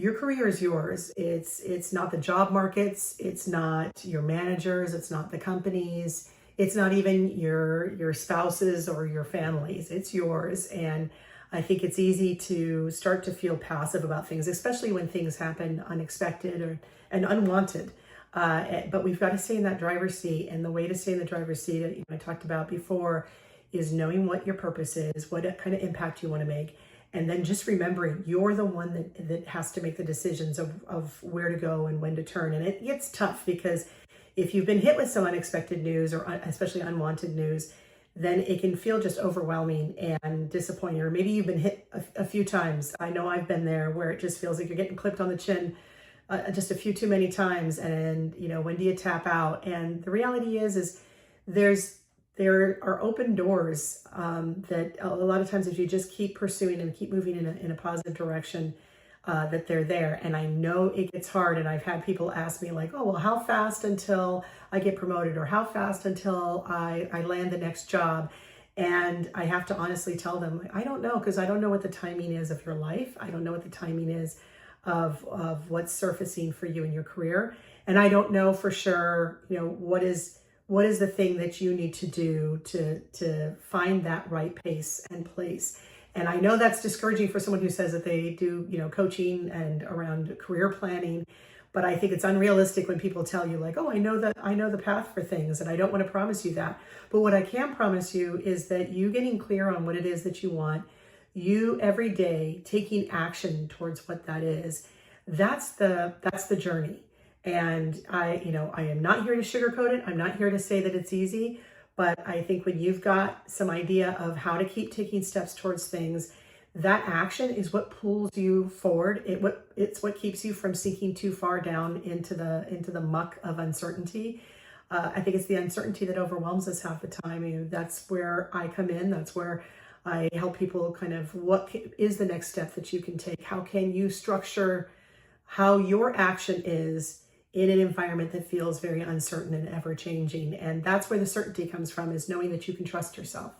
Your career is yours. It's not the job markets, it's not your managers, it's not the companies, it's not even your spouses or your families. It's yours. And I think it's easy to start to feel passive about things, especially when things happen unexpected or and unwanted. But we've got to stay in that driver's seat, and the way to stay in the driver's seat, I talked about before, is knowing what your purpose is, what kind of impact you want to make, and then just remembering you're the one that has to make the decisions of where to go and when to turn. And it gets tough because if you've been hit with some unexpected news or especially unwanted news, then it can feel just overwhelming and disappointing. Or maybe you've been hit a few times. I know I've been there where it just feels like you're getting clipped on the chin just a few too many times. And, when do you tap out? And the reality is there are open doors that a lot of times, if you just keep pursuing and keep moving in a positive direction, that they're there. And I know it gets hard. And I've had people ask me like, oh, well, how fast until I get promoted, or how fast until I land the next job? And I have to honestly tell them, I don't know, because I don't know what the timing is of your life. I don't know what the timing is of what's surfacing for you in your career. And I don't know for sure, what is the thing that you need to do to find that right pace and place. And I know that's discouraging for someone who says that they do, coaching and around career planning, but I think it's unrealistic when people tell you like, oh, I know the path for things, and I don't want to promise you that. But what I can promise you is that you getting clear on what it is that you want, you every day taking action towards what that is, that's the journey. And I am not here to sugarcoat it. I'm not here to say that it's easy, but I think when you've got some idea of how to keep taking steps towards things, that action is what pulls you forward. It's what keeps you from sinking too far down into the muck of uncertainty. I think it's the uncertainty that overwhelms us half the time. That's where I come in. That's where I help people kind of what is the next step that you can take? How can you structure how your action is in an environment that feels very uncertain and ever changing? And that's where the certainty comes from, is knowing that you can trust yourself.